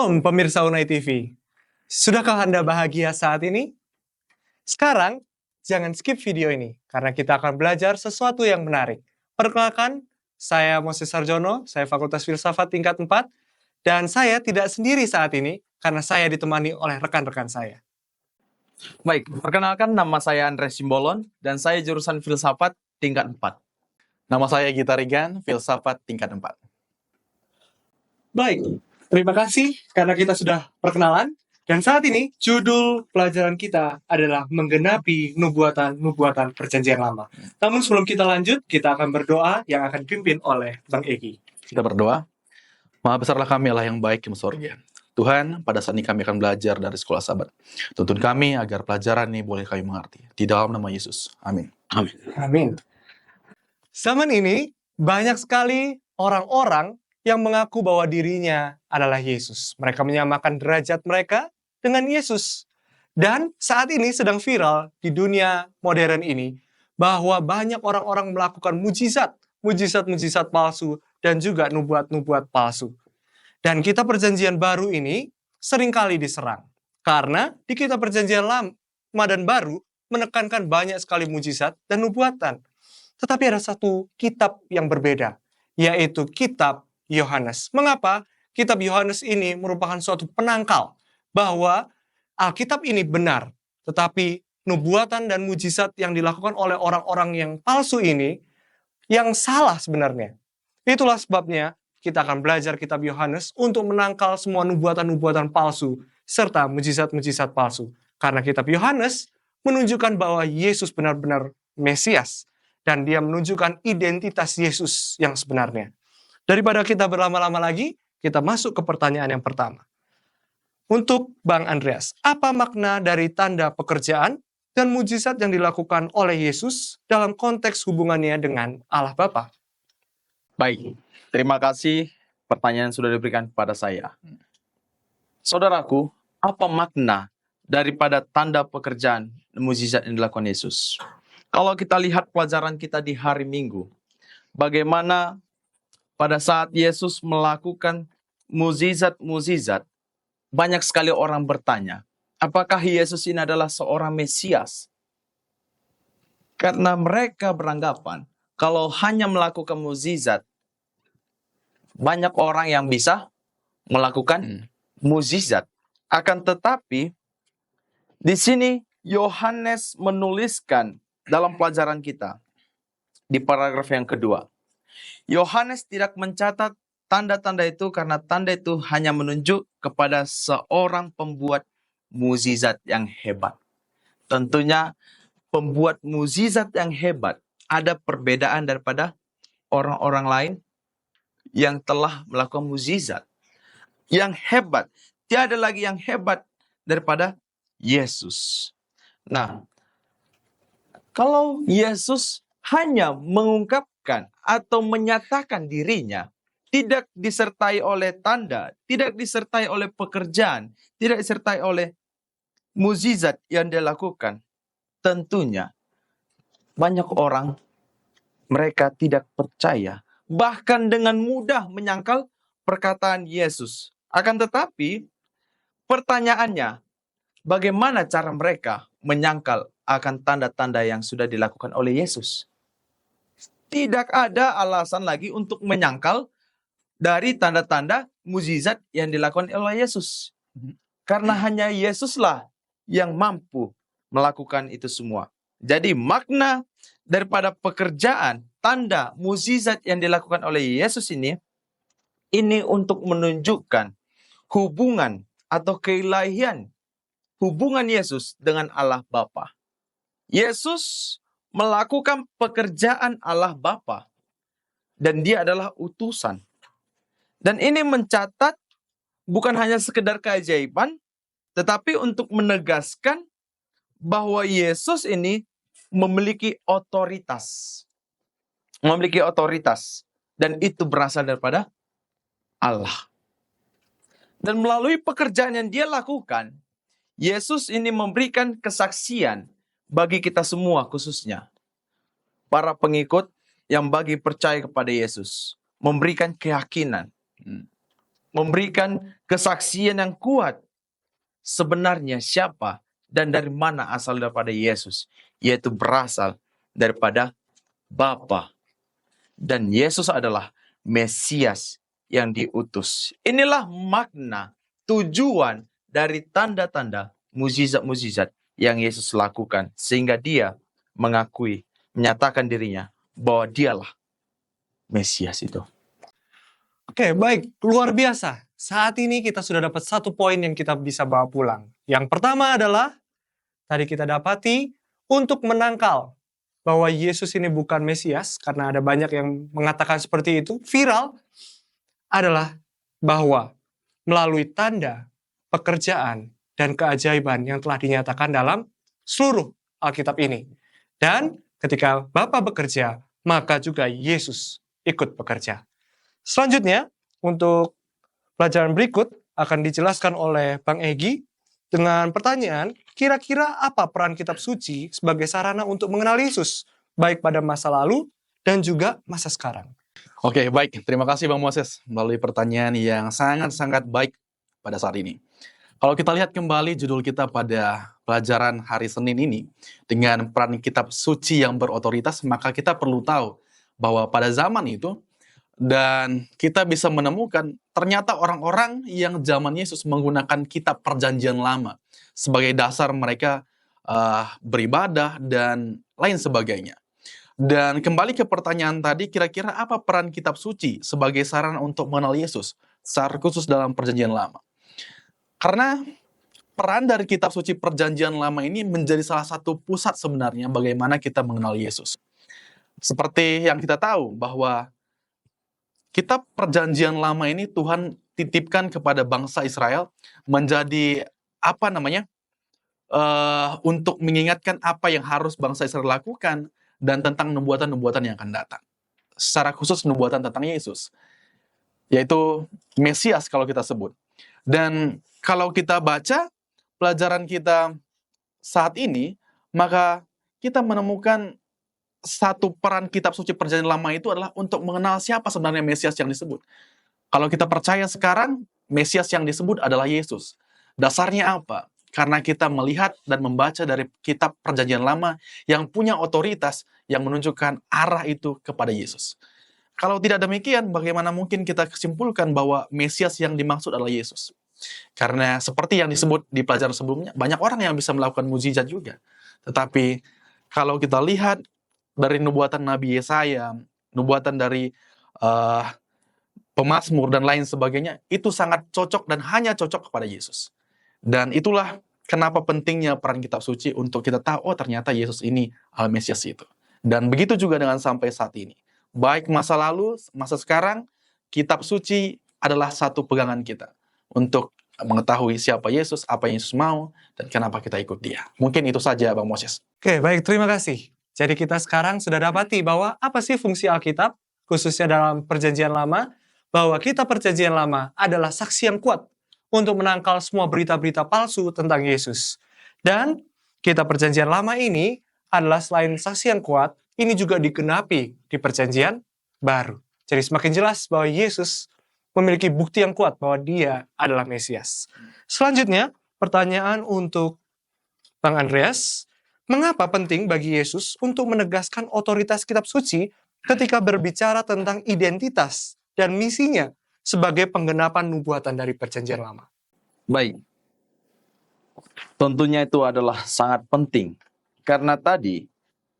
Shalom pemirsa Unai TV. Sudahkah Anda bahagia saat ini? Sekarang, jangan skip video ini, karena kita akan belajar sesuatu yang menarik. Perkenalkan, saya Moses Sarjono, saya Fakultas Filsafat tingkat 4, dan saya tidak sendiri saat ini, karena saya ditemani oleh rekan-rekan saya. Baik, perkenalkan nama saya Andres Simbolon, dan saya jurusan Filsafat tingkat 4. Nama saya Gita Rigan, Filsafat tingkat 4. Baik, terima kasih karena kita sudah perkenalan. Dan saat ini, judul pelajaran kita adalah menggenapi nubuatan perjanjian lama. Namun sebelum kita lanjut, kita akan berdoa yang akan dipimpin oleh Bang Egi. Kita berdoa. Maha besarlah kami Allah yang baik di surga. Tuhan, pada saat ini kami akan belajar dari sekolah Sabat. Tuntun kami agar pelajaran ini boleh kami mengerti. Di dalam nama Yesus. Amin. Amin. Amin. Zaman ini, banyak sekali orang-orang yang mengaku bahwa dirinya adalah Yesus. Mereka menyamakan derajat mereka dengan Yesus. Dan saat ini sedang viral di dunia modern ini, bahwa banyak orang-orang melakukan mujizat palsu, dan juga nubuat-nubuat palsu. Dan kitab perjanjian baru ini seringkali diserang. Karena di kitab perjanjian lama dan baru menekankan banyak sekali mujizat dan nubuatan. Tetapi ada satu kitab yang berbeda, yaitu kitab Yohanes. Mengapa? Kitab Yohanes ini merupakan suatu penangkal bahwa Alkitab ini benar, tetapi nubuatan dan mujizat yang dilakukan oleh orang-orang yang palsu ini yang salah sebenarnya. Itulah sebabnya kita akan belajar kitab Yohanes untuk menangkal semua nubuatan-nubuatan palsu serta mujizat-mujizat palsu. Karena kitab Yohanes menunjukkan bahwa Yesus benar-benar Mesias dan dia menunjukkan identitas Yesus yang sebenarnya. Daripada kita berlama-lama lagi, kita masuk ke pertanyaan yang pertama. Untuk Bang Andreas, apa makna dari tanda pekerjaan dan mujizat yang dilakukan oleh Yesus dalam konteks hubungannya dengan Allah Bapa? Baik, terima kasih pertanyaan sudah diberikan kepada saya. Saudaraku, apa makna daripada tanda pekerjaan dan mujizat yang dilakukan Yesus? Kalau kita lihat pelajaran kita di hari Minggu, bagaimana pada saat Yesus melakukan mujizat-mujizat, banyak sekali orang bertanya, apakah Yesus ini adalah seorang Mesias? Karena mereka beranggapan, kalau hanya melakukan mujizat, banyak orang yang bisa melakukan mujizat. Akan tetapi, di sini Yohanes menuliskan dalam pelajaran kita, di paragraf yang kedua, Yohanes tidak mencatat tanda-tanda itu karena tanda itu hanya menunjuk kepada seorang pembuat mukjizat yang hebat. Tentunya pembuat mukjizat yang hebat ada perbedaan daripada orang-orang lain yang telah melakukan mukjizat. Yang hebat, tiada lagi yang hebat daripada Yesus. Nah, kalau Yesus hanya mengungkapkan atau menyatakan dirinya, tidak disertai oleh tanda, tidak disertai oleh pekerjaan, tidak disertai oleh mukjizat yang dilakukan, tentunya banyak orang mereka tidak percaya, bahkan dengan mudah menyangkal perkataan Yesus. Akan tetapi, pertanyaannya, bagaimana cara mereka menyangkal akan tanda-tanda yang sudah dilakukan oleh Yesus? Tidak ada alasan lagi untuk menyangkal dari tanda-tanda mukjizat yang dilakukan oleh Yesus. Karena hanya Yesuslah yang mampu melakukan itu semua. Jadi makna daripada pekerjaan, tanda, mukjizat yang dilakukan oleh Yesus ini untuk menunjukkan hubungan atau keilahian hubungan Yesus dengan Allah Bapa. Yesus melakukan pekerjaan Allah Bapa dan dia adalah utusan. Dan ini mencatat bukan hanya sekedar keajaiban, tetapi untuk menegaskan bahwa Yesus ini memiliki otoritas. Memiliki otoritas. Dan itu berasal daripada Allah. Dan melalui pekerjaan yang dia lakukan, Yesus ini memberikan kesaksian bagi kita semua khususnya. Para pengikut yang bagi percaya kepada Yesus. Memberikan keyakinan. memberikan kesaksian yang kuat sebenarnya siapa dan dari mana asal daripada Yesus, yaitu berasal daripada Bapa. Dan Yesus adalah Mesias yang diutus. Inilah makna, tujuan dari tanda-tanda, mukjizat-mukjizat yang Yesus lakukan, sehingga dia mengakui, menyatakan dirinya bahwa dialah Mesias itu. Oke, baik. Luar biasa. Saat ini kita sudah dapat satu poin yang kita bisa bawa pulang. Yang pertama adalah, tadi kita dapati, untuk menangkal bahwa Yesus ini bukan Mesias, karena ada banyak yang mengatakan seperti itu, viral, adalah bahwa melalui tanda, pekerjaan, dan keajaiban yang telah dinyatakan dalam seluruh Alkitab ini. Dan ketika Bapa bekerja, maka juga Yesus ikut bekerja. Selanjutnya, untuk pelajaran berikut akan dijelaskan oleh Bang Egy dengan pertanyaan, kira-kira apa peran kitab suci sebagai sarana untuk mengenal Yesus, baik pada masa lalu dan juga masa sekarang. Oke, baik. Terima kasih Bang Moses melalui pertanyaan yang sangat-sangat baik pada saat ini. Kalau kita lihat kembali judul kita pada pelajaran hari Senin ini, dengan peran kitab suci yang berotoritas, maka kita perlu tahu bahwa pada zaman itu, dan kita bisa menemukan ternyata orang-orang yang zaman Yesus menggunakan kitab perjanjian lama sebagai dasar mereka beribadah dan lain sebagainya. Dan kembali ke pertanyaan tadi, kira-kira apa peran kitab suci sebagai sarana untuk mengenal Yesus, secara khusus dalam perjanjian lama? Karena peran dari kitab suci perjanjian lama ini menjadi salah satu pusat sebenarnya bagaimana kita mengenal Yesus. Seperti yang kita tahu bahwa kitab perjanjian lama ini Tuhan titipkan kepada bangsa Israel menjadi untuk mengingatkan apa yang harus bangsa Israel lakukan dan tentang nubuatan-nubuatan yang akan datang. Secara khusus nubuatan tentang Yesus, yaitu Mesias kalau kita sebut. Dan kalau kita baca pelajaran kita saat ini, maka kita menemukan satu peran kitab suci perjanjian lama itu adalah untuk mengenal siapa sebenarnya Mesias yang disebut. Kalau kita percaya sekarang, Mesias yang disebut adalah Yesus. Dasarnya apa? Karena kita melihat dan membaca dari kitab perjanjian lama yang punya otoritas yang menunjukkan arah itu kepada Yesus. Kalau tidak demikian, bagaimana mungkin kita kesimpulkan bahwa Mesias yang dimaksud adalah Yesus? Karena seperti yang disebut di pelajaran sebelumnya, banyak orang yang bisa melakukan mukjizat juga. Tetapi kalau kita lihat dari nubuatan Nabi Yesaya, nubuatan dari pemazmur dan lain sebagainya, itu sangat cocok dan hanya cocok kepada Yesus. Dan itulah kenapa pentingnya peran kitab suci untuk kita tahu, oh ternyata Yesus ini Al-Mesias itu. Dan begitu juga dengan sampai saat ini. Baik masa lalu, masa sekarang, kitab suci adalah satu pegangan kita untuk mengetahui siapa Yesus, apa yang Yesus mau, dan kenapa kita ikut dia. Mungkin itu saja Bang Moses. Oke, baik, terima kasih. Jadi kita sekarang sudah dapati bahwa apa sih fungsi Alkitab, khususnya dalam perjanjian lama, bahwa kitab perjanjian lama adalah saksi yang kuat untuk menangkal semua berita-berita palsu tentang Yesus. Dan kitab perjanjian lama ini adalah selain saksi yang kuat, ini juga digenapi di perjanjian baru. Jadi semakin jelas bahwa Yesus memiliki bukti yang kuat bahwa dia adalah Mesias. Selanjutnya, pertanyaan untuk Bang Andreas, mengapa penting bagi Yesus untuk menegaskan otoritas kitab suci ketika berbicara tentang identitas dan misinya sebagai penggenapan nubuatan dari perjanjian lama? Baik, tentunya itu adalah sangat penting. Karena tadi,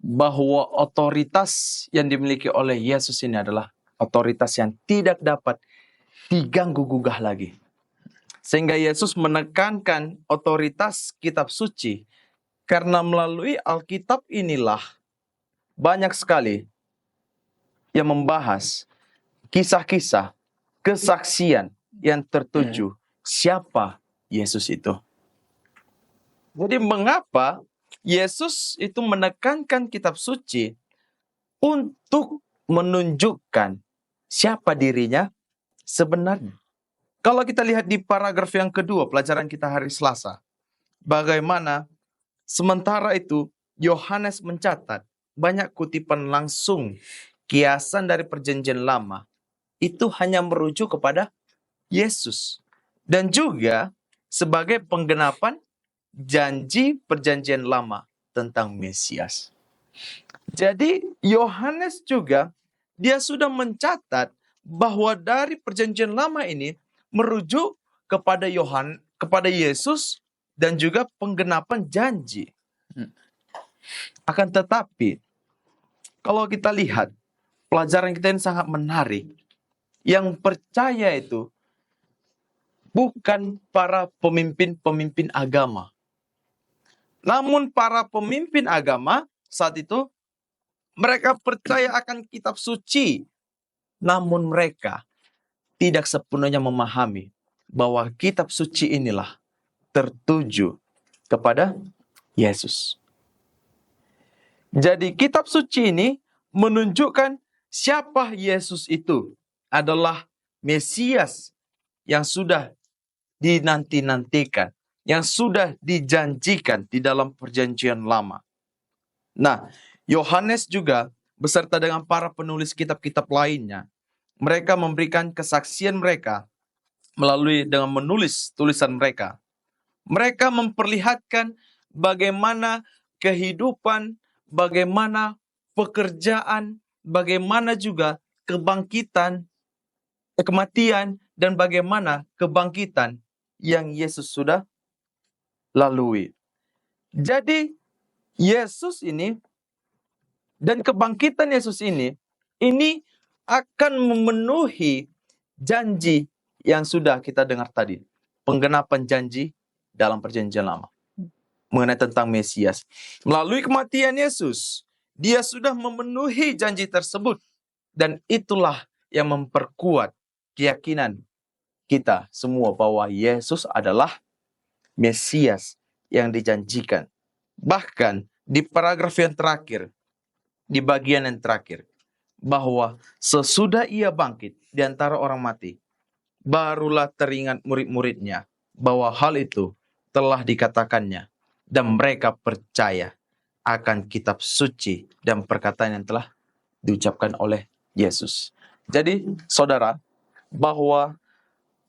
bahwa otoritas yang dimiliki oleh Yesus ini adalah otoritas yang tidak dapat diganggu-gugah lagi. Sehingga Yesus menekankan otoritas kitab suci, karena melalui Alkitab inilah banyak sekali yang membahas kisah-kisah, kesaksian yang tertuju siapa Yesus itu. Jadi mengapa Yesus itu menekankan kitab suci untuk menunjukkan siapa dirinya sebenarnya. Kalau kita lihat di paragraf yang kedua, pelajaran kita hari Selasa, bagaimana sementara itu Yohanes mencatat banyak kutipan langsung kiasan dari perjanjian lama itu hanya merujuk kepada Yesus. Dan juga sebagai penggenapan janji perjanjian lama tentang Mesias. Jadi Yohanes juga dia sudah mencatat bahwa dari perjanjian lama ini merujuk kepada kepada Yesus dan juga penggenapan janji. Akan tetapi kalau kita lihat pelajaran kita ini sangat menarik. Yang percaya itu bukan para pemimpin-pemimpin agama. Namun para pemimpin agama saat itu mereka percaya akan kitab suci. Namun mereka tidak sepenuhnya memahami bahwa kitab suci inilah tertuju kepada Yesus. Jadi kitab suci ini menunjukkan siapa Yesus itu adalah Mesias yang sudah dinanti-nantikan, yang sudah dijanjikan di dalam perjanjian lama. Nah, Yohanes juga beserta dengan para penulis kitab-kitab lainnya, mereka memberikan kesaksian mereka melalui dengan menulis tulisan mereka. Mereka memperlihatkan bagaimana kehidupan, bagaimana pekerjaan, bagaimana juga kebangkitan, kematian, dan bagaimana kebangkitan yang Yesus sudah lalui. Jadi Yesus ini dan kebangkitan Yesus ini akan memenuhi janji yang sudah kita dengar tadi. Penggenapan janji dalam perjanjian lama. Mengenai tentang Mesias. Melalui kematian Yesus, dia sudah memenuhi janji tersebut. Dan itulah yang memperkuat keyakinan kita semua bahwa Yesus adalah Mesias yang dijanjikan. Bahkan di paragraf yang terakhir, di bagian yang terakhir, bahwa sesudah ia bangkit di antara orang mati, barulah teringat murid-muridnya bahwa hal itu telah dikatakannya dan mereka percaya akan kitab suci dan perkataan yang telah diucapkan oleh Yesus. Jadi, saudara, bahwa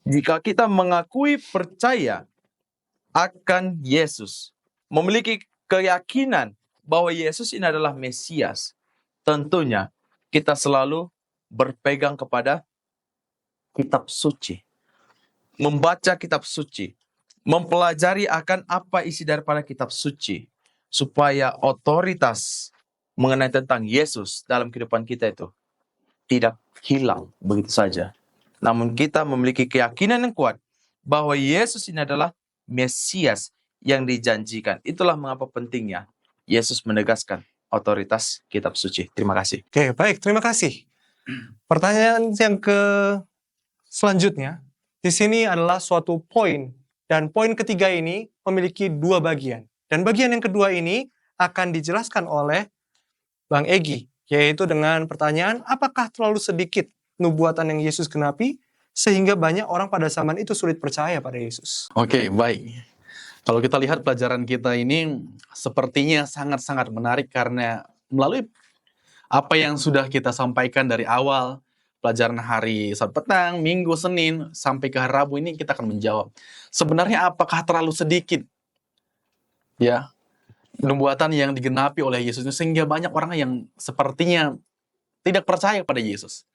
jika kita mengakui percaya akan Yesus, memiliki keyakinan bahwa Yesus ini adalah Mesias, tentunya kita selalu berpegang kepada kitab suci. Membaca kitab suci. Mempelajari akan apa isi daripada kitab suci. Supaya otoritas mengenai tentang Yesus dalam kehidupan kita itu tidak hilang begitu saja. Namun kita memiliki keyakinan yang kuat bahwa Yesus ini adalah Mesias yang dijanjikan. Itulah mengapa pentingnya Yesus menegaskan otoritas kitab suci. Terima kasih. Oke, baik. Terima kasih. Pertanyaan yang selanjutnya, di sini adalah suatu poin. Dan poin ketiga ini memiliki dua bagian. Dan bagian yang kedua ini akan dijelaskan oleh Bang Egy, yaitu dengan pertanyaan, apakah terlalu sedikit nubuatan yang Yesus genapi, sehingga banyak orang pada zaman itu sulit percaya pada Yesus? Oke, baik. Kalau kita lihat pelajaran kita ini sepertinya sangat-sangat menarik karena melalui apa yang sudah kita sampaikan dari awal, pelajaran hari Sabtu petang, Minggu, Senin, sampai ke hari Rabu ini kita akan menjawab. Sebenarnya apakah terlalu sedikit ya nubuatan yang digenapi oleh Yesus sehingga banyak orang yang sepertinya tidak percaya pada Yesus?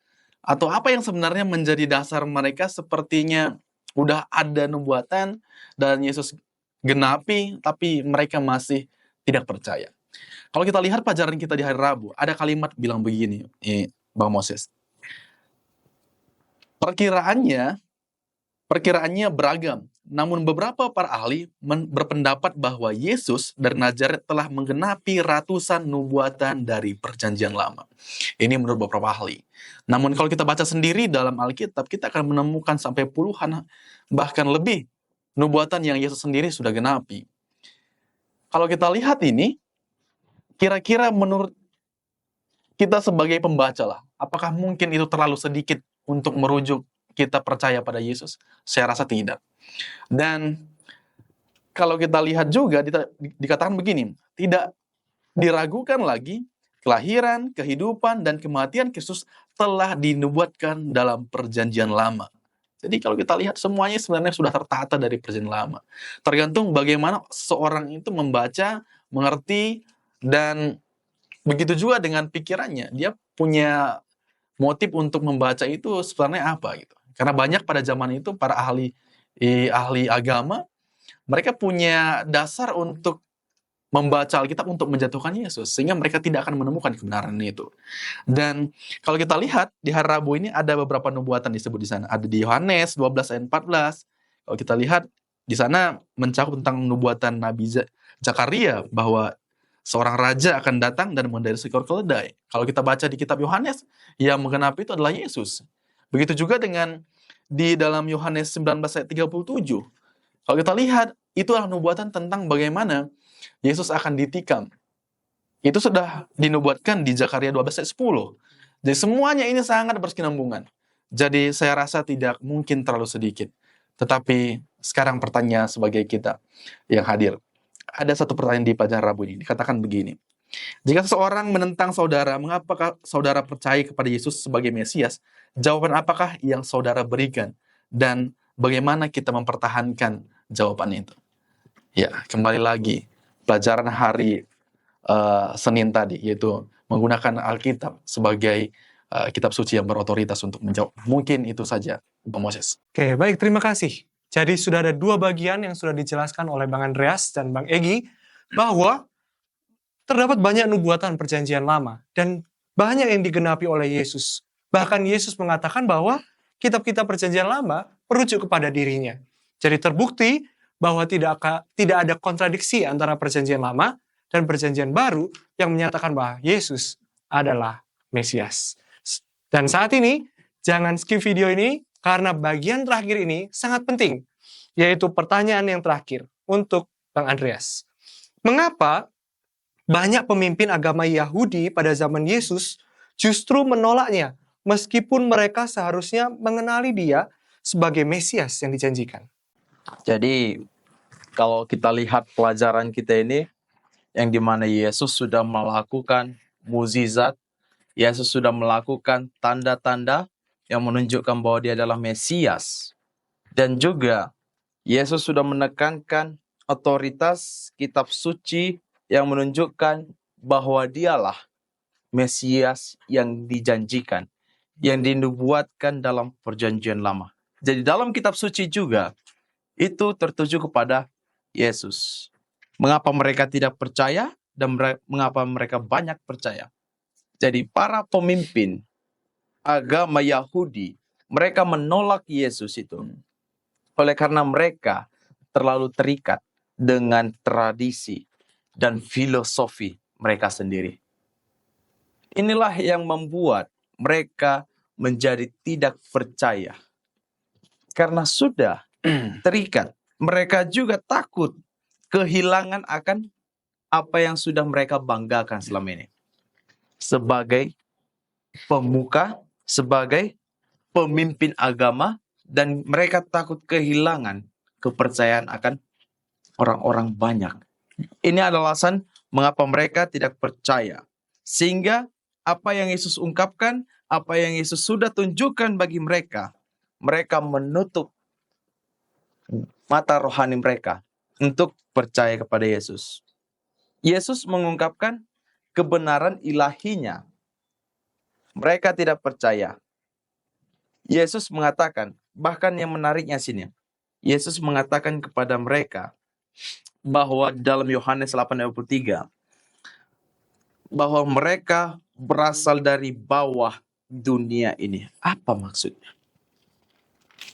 Atau apa yang sebenarnya menjadi dasar mereka sepertinya udah ada nubuatan dan Yesus genapi tapi mereka masih tidak percaya? Kalau kita lihat pelajaran kita di hari Rabu, ada kalimat bilang begini, Bang Moses. Perkiraannya beragam. Namun beberapa para ahli berpendapat bahwa Yesus dari Nazaret telah menggenapi ratusan nubuatan dari perjanjian lama. Ini menurut beberapa ahli. Namun kalau kita baca sendiri dalam Alkitab, kita akan menemukan sampai puluhan, bahkan lebih, nubuatan yang Yesus sendiri sudah genapi. Kalau kita lihat ini, kira-kira menurut kita sebagai pembaca lah, apakah mungkin itu terlalu sedikit untuk merujuk kita percaya pada Yesus? Saya rasa tidak. Dan kalau kita lihat juga dikatakan begini, tidak diragukan lagi kelahiran, kehidupan, dan kematian Kristus telah dinubuatkan dalam perjanjian lama. Jadi kalau kita lihat semuanya sebenarnya sudah tertata dari perjanjian lama. Tergantung bagaimana seorang itu membaca, mengerti, dan begitu juga dengan pikirannya. Dia punya motif untuk membaca itu sebenarnya apa gitu. Karena banyak pada zaman itu para ahli agama, mereka punya dasar untuk membaca Alkitab untuk menjatuhkan Yesus, sehingga mereka tidak akan menemukan kebenaran itu. Dan kalau kita lihat di hari Rabu ini ada beberapa nubuatan disebut di sana. Ada di Yohanes 12 ayat 14. Kalau kita lihat di sana mencakup tentang nubuatan Nabi Zakaria bahwa seorang raja akan datang dan mengendari seekor keledai. Kalau kita baca di kitab Yohanes, yang menggenapi itu adalah Yesus. Begitu juga dengan di dalam Yohanes 19 ayat 37. Kalau kita lihat, itu adalah nubuatan tentang bagaimana Yesus akan ditikam. Itu sudah dinubuatkan di Zakaria 12 ayat 10. Jadi semuanya ini sangat berkesinambungan. Jadi saya rasa tidak mungkin terlalu sedikit. Tetapi sekarang pertanyaan sebagai kita yang hadir. Ada satu pertanyaan di pelajaran Rabu ini. Dikatakan begini. Jika seseorang menentang saudara, mengapakah saudara percaya kepada Yesus sebagai Mesias? Jawaban apakah yang saudara berikan? Dan bagaimana kita mempertahankan jawaban itu? Ya, kembali lagi. Pelajaran hari Senin tadi, yaitu menggunakan Alkitab sebagai kitab suci yang berotoritas untuk menjawab. Mungkin itu saja, Pak Moses. Oke, baik, terima kasih. Jadi sudah ada dua bagian yang sudah dijelaskan oleh Bang Andreas dan Bang Egi, bahwa terdapat banyak nubuatan perjanjian lama, dan banyak yang digenapi oleh Yesus. Bahkan Yesus mengatakan bahwa kitab-kitab perjanjian lama merujuk kepada dirinya. Jadi terbukti bahwa tidak ada kontradiksi antara perjanjian lama dan perjanjian baru yang menyatakan bahwa Yesus adalah Mesias. Dan saat ini, jangan skip video ini, karena bagian terakhir ini sangat penting, yaitu pertanyaan yang terakhir untuk Bang Andreas. Mengapa banyak pemimpin agama Yahudi pada zaman Yesus justru menolaknya, meskipun mereka seharusnya mengenali dia sebagai Mesias yang dijanjikan? Jadi kalau kita lihat pelajaran kita ini, yang dimana Yesus sudah melakukan mukjizat, Yesus sudah melakukan tanda-tanda yang menunjukkan bahwa dia adalah Mesias. Dan juga Yesus sudah menekankan otoritas kitab suci yang menunjukkan bahwa dialah Mesias yang dijanjikan, yang dinubuatkan dalam perjanjian lama. Jadi dalam kitab suci juga itu tertuju kepada Yesus. Mengapa mereka tidak percaya dan mengapa mereka banyak percaya? Jadi para pemimpin agama Yahudi, mereka menolak Yesus itu oleh karena mereka terlalu terikat dengan tradisi dan filosofi mereka sendiri. Inilah yang membuat mereka menjadi tidak percaya. Karena sudah terikat, mereka juga takut kehilangan akan apa yang sudah mereka banggakan selama ini. Sebagai pemuka, sebagai pemimpin agama, dan mereka takut kehilangan kepercayaan akan orang-orang banyak. Ini adalah alasan mengapa mereka tidak percaya. Sehingga apa yang Yesus ungkapkan, apa yang Yesus sudah tunjukkan bagi mereka, mereka menutup mata rohani mereka untuk percaya kepada Yesus. Yesus mengungkapkan kebenaran ilahinya. Mereka tidak percaya. Yesus mengatakan, bahkan yang menariknya sini, Yesus mengatakan kepada mereka bahwa dalam Yohanes 8:23, bahwa mereka berasal dari bawah dunia ini. Apa maksudnya?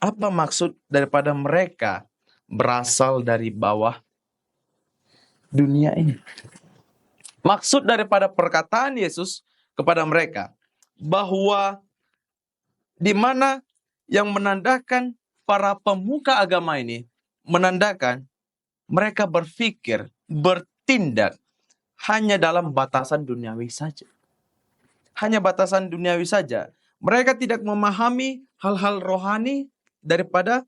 Apa maksud daripada mereka berasal dari bawah dunia ini? Maksud daripada perkataan Yesus kepada mereka bahwa di mana yang menandakan para pemuka agama ini menandakan mereka berpikir, bertindak hanya dalam batasan duniawi saja. Hanya batasan duniawi saja. Mereka tidak memahami hal-hal rohani daripada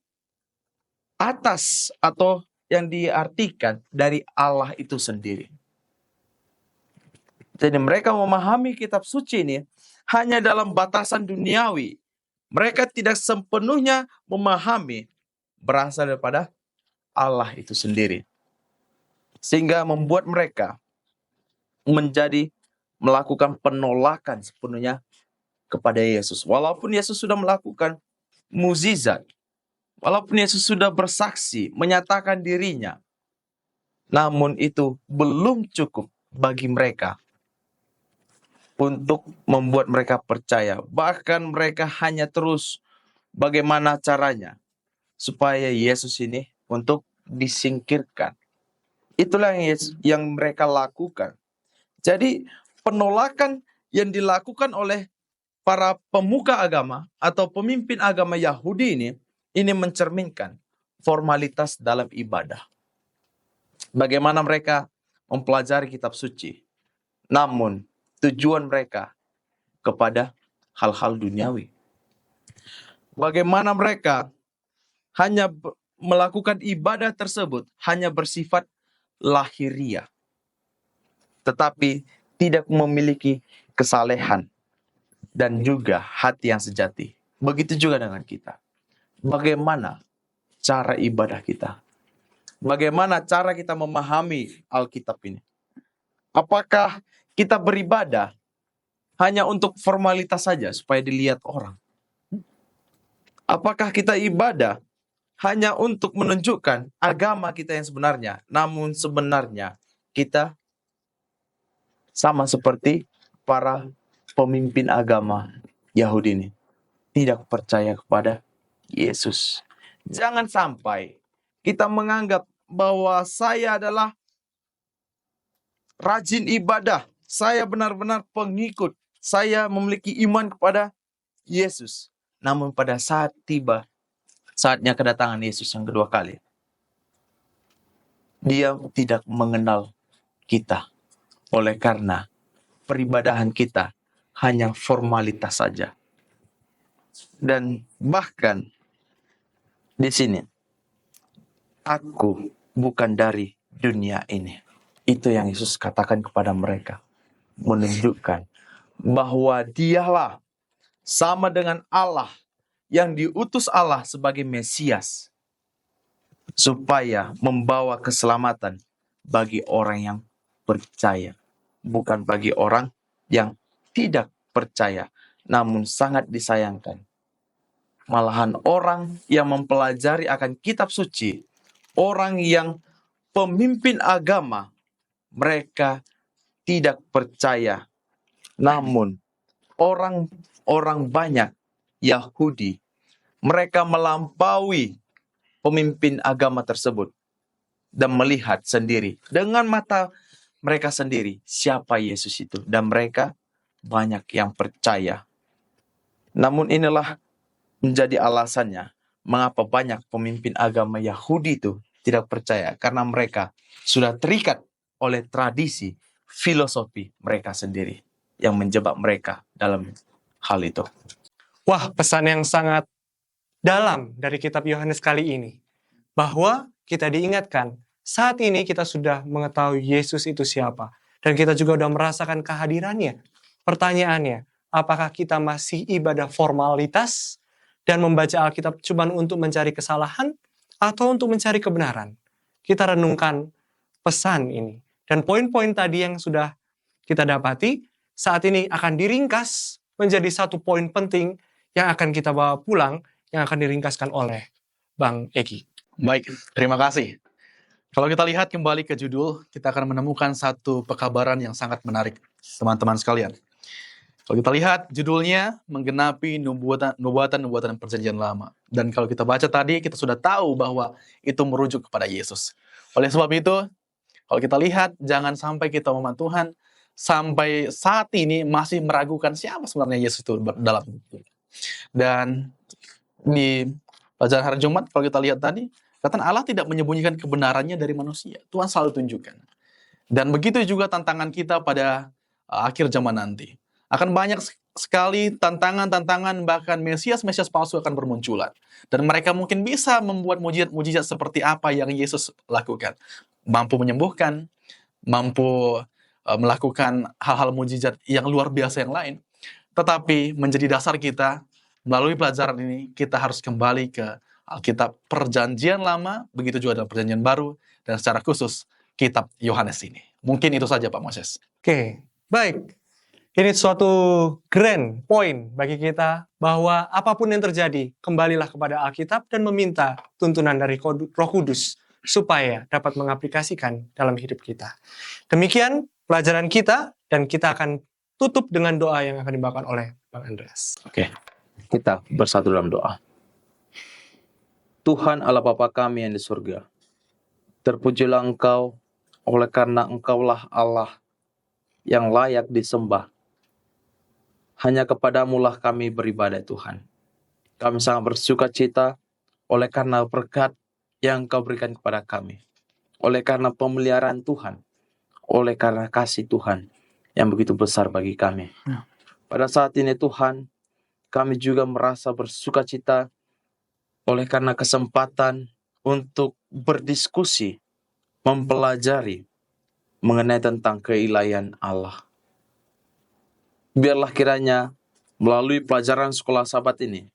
atas atau yang diartikan dari Allah itu sendiri. Jadi mereka memahami kitab suci ini hanya dalam batasan duniawi. mereka tidak sepenuhnya memahami berasal daripada Allah itu sendiri. Sehingga membuat mereka melakukan penolakan sepenuhnya kepada Yesus. Walaupun Yesus sudah melakukan mukjizat, walaupun Yesus sudah bersaksi, menyatakan dirinya, namun itu belum cukup bagi mereka untuk membuat mereka percaya. Bahkan mereka hanya terus bagaimana caranya supaya Yesus ini untuk disingkirkan. Itulah yang mereka lakukan. Jadi penolakan yang dilakukan oleh para pemuka agama atau pemimpin agama Yahudi ini mencerminkan formalitas dalam ibadah. Bagaimana mereka mempelajari kitab suci, namun tujuan mereka kepada hal-hal duniawi. Bagaimana mereka hanya melakukan ibadah tersebut hanya bersifat lahiriah, tetapi tidak memiliki kesalehan dan juga hati yang sejati. Begitu juga dengan kita. Bagaimana cara ibadah kita? Bagaimana cara kita memahami Alkitab ini? Apakah kita beribadah hanya untuk formalitas saja supaya dilihat orang? Apakah kita ibadah hanya untuk menunjukkan agama kita yang sebenarnya, namun sebenarnya kita sama seperti para pemimpin agama Yahudi ini, tidak percaya kepada Yesus. Jangan sampai kita menganggap bahwa saya adalah rajin ibadah, saya benar-benar pengikut, saya memiliki iman kepada Yesus. Namun pada saat tiba saatnya kedatangan Yesus yang kedua kali, Dia tidak mengenal kita. Oleh karena peribadahan kita hanya formalitas saja. Dan bahkan di sini, aku bukan dari dunia ini. Itu yang Yesus katakan kepada mereka. Menunjukkan bahwa Dialah sama dengan Allah yang diutus Allah sebagai Mesias, supaya membawa keselamatan bagi orang yang percaya, bukan bagi orang yang tidak percaya. Namun sangat disayangkan, malahan orang yang mempelajari akan kitab suci, orang yang pemimpin agama, mereka tidak percaya. Namun orang banyak Yahudi, mereka melampaui pemimpin agama tersebut dan melihat sendiri dengan mata mereka sendiri siapa Yesus itu, dan mereka banyak yang percaya. Namun inilah menjadi alasannya mengapa banyak pemimpin agama Yahudi itu tidak percaya, karena mereka sudah terikat oleh tradisi, filosofi mereka sendiri yang menjebak mereka dalam hal itu. Wah, pesan yang sangat dalam dari kitab Yohanes kali ini, bahwa kita diingatkan saat ini kita sudah mengetahui Yesus itu siapa, dan kita juga sudah merasakan kehadirannya. Pertanyaannya, apakah kita masih ibadah formalitas dan membaca Alkitab cuma untuk mencari kesalahan atau untuk mencari kebenaran? Kita renungkan pesan ini, dan poin-poin tadi yang sudah kita dapati saat ini akan diringkas menjadi satu poin penting yang akan kita bawa pulang, yang akan diringkaskan oleh Bang Eki. Baik, terima kasih. Kalau kita lihat kembali ke judul, kita akan menemukan satu pekabaran yang sangat menarik, teman-teman sekalian. Kalau kita lihat judulnya menggenapi nubuatan perjanjian lama. Dan kalau kita baca tadi, kita sudah tahu bahwa itu merujuk kepada Yesus. Oleh sebab itu, kalau kita lihat, jangan sampai kita umat Tuhan sampai saat ini masih meragukan siapa sebenarnya Yesus itu dalam hidup. Dan di pelajaran hari Jumat, kalau kita lihat tadi, kata Allah tidak menyembunyikan kebenarannya dari manusia. Tuhan selalu tunjukkan. Dan begitu juga tantangan kita pada akhir zaman nanti. Akan banyak sekali tantangan-tantangan, bahkan Mesias-Mesias palsu akan bermunculan. Dan mereka mungkin bisa membuat mujizat-mujizat seperti apa yang Yesus lakukan. Mampu menyembuhkan, mampu melakukan hal-hal mujizat yang luar biasa yang lain. Tetapi menjadi dasar kita melalui pelajaran ini kita harus kembali ke Alkitab Perjanjian Lama, begitu juga dalam Perjanjian Baru, dan secara khusus kitab Yohanes ini. Mungkin itu saja Pak Moses. Oke, baik. Ini suatu grand point bagi kita bahwa apapun yang terjadi, kembalilah kepada Alkitab dan meminta tuntunan dari Roh Kudus supaya dapat mengaplikasikan dalam hidup kita. Demikian pelajaran kita, dan kita akan tutup dengan doa yang akan dibawakan oleh Bang Andreas. Oke, kita bersatu dalam doa. Tuhan Allah Bapa kami yang di surga, terpujilah Engkau oleh karena Engkaulah Allah yang layak disembah. Hanya kepadamu lah kami beribadah Tuhan. Kami sangat bersuka cita oleh karena berkat yang Engkau berikan kepada kami. Oleh karena pemeliharaan Tuhan. Oleh karena kasih Tuhan yang begitu besar bagi kami. Pada saat ini Tuhan, kami juga merasa bersuka cita oleh karena kesempatan untuk berdiskusi, mempelajari mengenai tentang keilahian Allah. Biarlah kiranya melalui pelajaran sekolah Sabat ini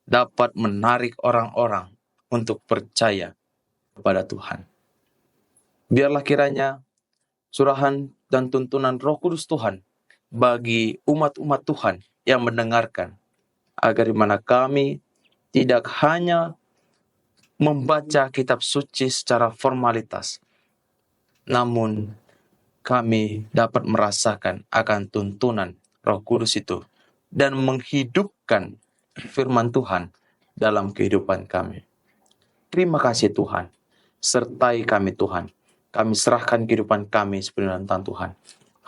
dapat menarik orang-orang untuk percaya kepada Tuhan. Biarlah kiranya curahan dan tuntunan Roh Kudus Tuhan bagi umat-umat Tuhan yang mendengarkan, agar di mana kami tidak hanya membaca kitab suci secara formalitas, namun kami dapat merasakan akan tuntunan Roh Kudus itu dan menghidupkan firman Tuhan dalam kehidupan kami. Terima kasih Tuhan. Sertai kami Tuhan. Kami serahkan kehidupan kami sepenuhnya dalam tangan Tuhan.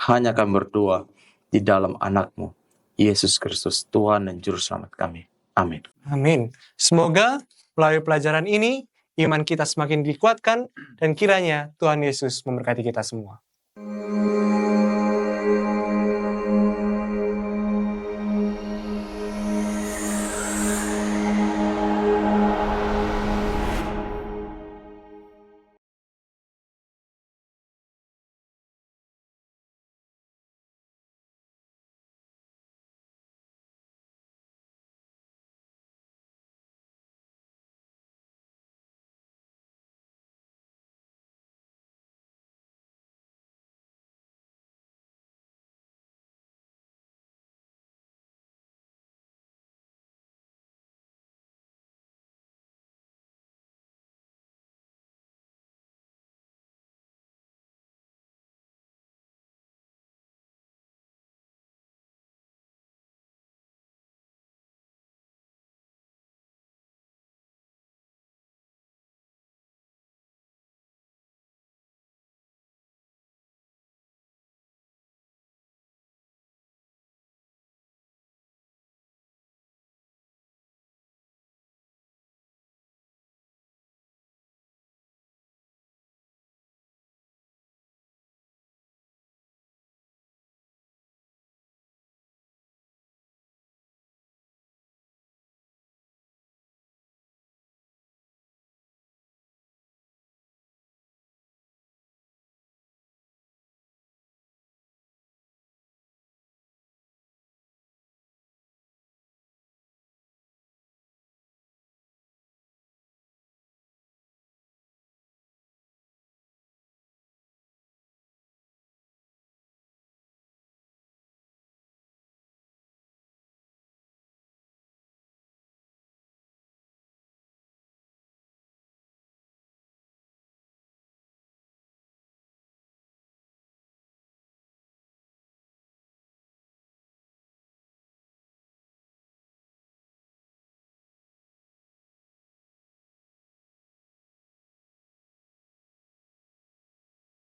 Hanya kami berdoa di dalam anak-Mu, Yesus Kristus, Tuhan dan Juru Selamat kami. Amin. Amin. Semoga melalui pelajaran ini, iman kita semakin dikuatkan, dan kiranya Tuhan Yesus memberkati kita semua.